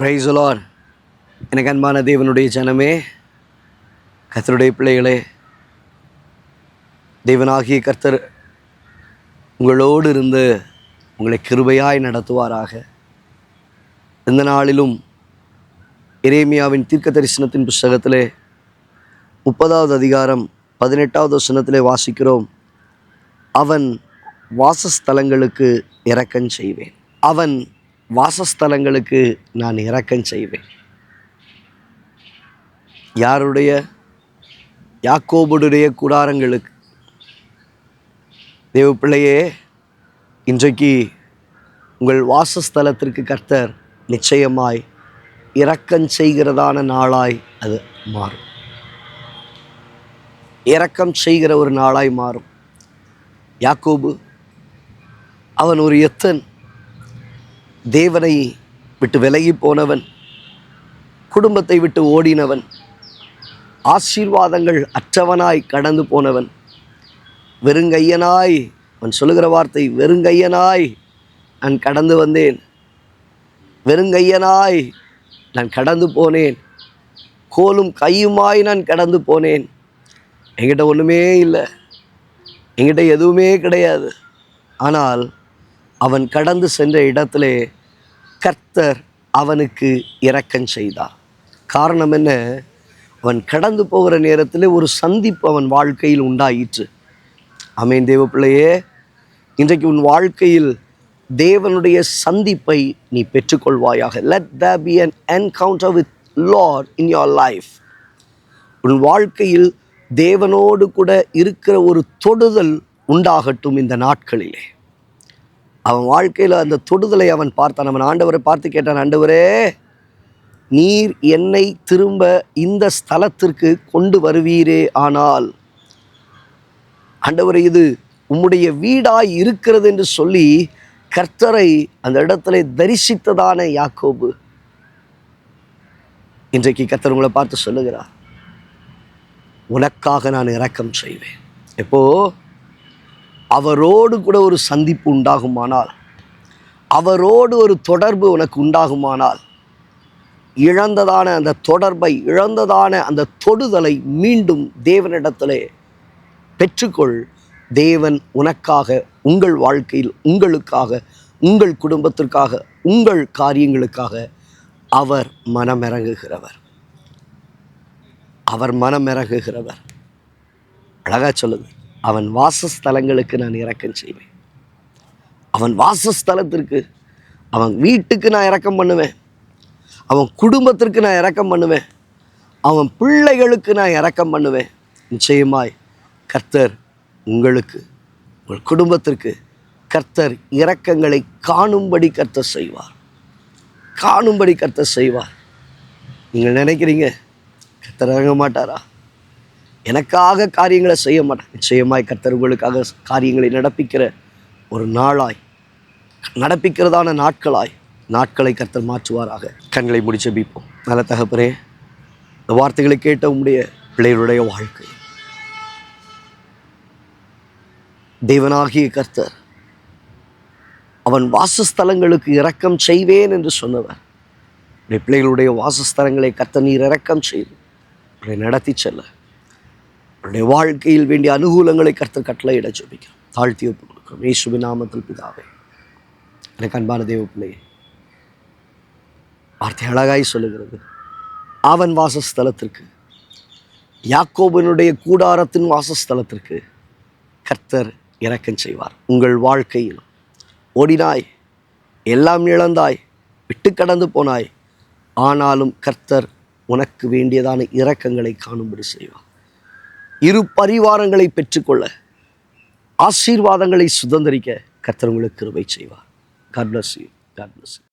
Praise the Lord. எனக்கு அன்பான தேவனுடைய ஜனமே, கர்த்தருடைய பிள்ளைகளே, தேவனாகிய கர்த்தர் உங்களோடு இருந்து உங்களை கிருபையாய் நடத்துவாராக. இந்த நாளிலும் எரேமியாவின் தீர்க்க தரிசனத்தின் புஸ்தகத்திலே 30வது அதிகாரம் 18வது வசனத்திலே வாசிக்கிறோம். அவன் வாசஸ்தலங்களுக்கு இரக்கம் செய்வேன். அவன் வாசஸ்தலங்களுக்கு நான் இரக்கம் செய்வேன். யாருடைய? யாக்கோபுடைய கூடாரங்களுக்கு. தேவ பிள்ளையே, இன்றைக்கு உங்கள் வாசஸ்தலத்திற்கு கர்த்தர் நிச்சயமாய் இரக்கம் செய்கிறதான நாளாய் அது மாறும். இரக்கம் செய்கிற ஒரு நாளாய் மாறும். யாக்கோபு அவன் ஒரு எத்தன், தேவனை விட்டு விலகி போனவன், குடும்பத்தை விட்டு ஓடினவன், ஆசீர்வாதங்கள் அற்றவனாய் கடந்து போனவன், வெறுங்கையனாய், அவன் சொல்லுகிற வார்த்தை, வெறுங்கையனாய் நான் கடந்து வந்தேன், வெறுங்கையனாய் நான் கடந்து போனேன், கோலும் கையுமாய் நான் கடந்து போனேன், என்கிட்ட ஒன்றுமே இல்லை, என்கிட்ட எதுவுமே கிடையாது. ஆனால் அவன் கடந்து சென்ற இடத்திலே கர்த்தர் அவனுக்கு இரக்கம் செய்தார். காரணம் என்ன? அவன் கடந்து போகிற நேரத்தில் ஒரு சந்திப்பு அவன் வாழ்க்கையில் உண்டாயிற்று. ஆமென். தேவ பிள்ளையே, இன்றைக்கு உன் வாழ்க்கையில் தேவனுடைய சந்திப்பை நீ பெற்றுக்கொள்வாயாக. Let there be an encounter with Lord in your life. உன் வாழ்க்கையில் தேவனோடு கூட இருக்கிற ஒரு தொடுதல் உண்டாகட்டும் இந்த நாட்களிலே. அவன் வாழ்க்கையில் அந்த தொடுதலை அவன் பார்த்தான். அவன் ஆண்டவரை பார்த்து கேட்டான், ஆண்டவரே, நீர் என்னை திரும்ப இந்த ஸ்தலத்திற்கு கொண்டு வருவீரே, ஆனால் ஆண்டவரே, இது உம்முடைய வீடாய் இருக்கிறது என்று சொல்லி கர்த்தரை அந்த இடத்துல தரிசித்ததான யாக்கோபு இன்றைக்கு கர்த்தர் உங்களை பார்த்து சொல்லுகிறார், உனக்காக நான் இரக்கம் செய்வேன். எப்போ அவரோடு கூட ஒரு சந்திப்பு உண்டாகுமானால், அவரோடு ஒரு தொடர்பு உனக்கு உண்டாகுமானால், இழந்ததான அந்த தொடர்பை, இழந்ததான அந்த தொடுதலை மீண்டும் தேவனிடத்திலே பெற்றுக்கொள். தேவன் உனக்காக, உங்கள் வாழ்க்கையில், உங்களுக்காக, உங்கள் குடும்பத்திற்காக, உங்கள் காரியங்களுக்காக அவர் மனமிறங்குகிறவர். அவர் மனமிறங்குகிறவர். அழகா சொல்லுது, அவன் வாசஸ்தலங்களுக்கு நான் இரக்கம் செய்வேன். அவன் வாசஸ்தலத்திற்கு, அவன் வீட்டுக்கு நான் இரக்கம் பண்ணுவேன், அவன் குடும்பத்திற்கு நான் இரக்கம் பண்ணுவேன், அவன் பிள்ளைகளுக்கு நான் இரக்கம் பண்ணுவேன். நிச்சயமாய் கர்த்தர் உங்களுக்கு, உங்கள் குடும்பத்திற்கு கர்த்தர் இரக்கங்களை காணும்படி கர்த்தர் செய்வார். காணும்படி கர்த்தர் செய்வார். நீங்கள் நினைக்கிறீங்க கர்த்தர் இறங்க மாட்டாரா? எனக்காக காரியங்களை செய்ய மாட்டார். நிச்சயமாய் கர்த்தர் உங்களுக்காக காரியங்களை நடப்பிக்கிற ஒரு நாளாய், நடப்பிக்கிறதான நாட்களை கர்த்தர் மாற்றுவாராக. கண்களை மூடி ஜெபிப்போம். நல்ல தகப்பனே, இந்த வார்த்தைகளை கேட்ட உம்முடைய பிள்ளைகளுடைய வாழ்க்கை, தேவனாகிய கர்த்தர் அவன் வாசஸ்தலங்களுக்கு இரக்கம் செய்வேன் என்று சொன்னவர், உடைய பிள்ளைகளுடைய வாசஸ்தலங்களை கர்த்தர் நீர் இரக்கம் செய்து உடைய நடத்தி செல்ல, உடைய வாழ்க்கையில் வேண்டிய அனுகூலங்களை கர்த்தர் கட்டளையிட ஜெபிக்கிறோம். தாழ்த்தி ஒப்புக் கொடுக்கிறோம் இயேசுவின் நாமத்தில் பிதாவே. எனக்கு அன்பான தேவ பிள்ளையே, வார்த்தை அழகாய் சொல்லுகிறது, அவன் வாசஸ்தலத்திற்கு, யாக்கோபினுடைய கூடாரத்தின் வாசஸ்தலத்திற்கு கர்த்தர் இரக்கம் செய்வார். உங்கள் வாழ்க்கையில் ஓடினாய், எல்லாம் இழந்தாய், விட்டு கடந்து போனாய், ஆனாலும் கர்த்தர் உனக்கு வேண்டியதான இரக்கங்களை காணும்படி செய்வார். இரு பரிவாரங்களை பெற்றுக்கொள்ள, ஆசீர்வாதங்களை சுதந்திரிக்க கர்த்தர் உங்களுக்கு கிருபை செய்வார். God bless you. God bless you.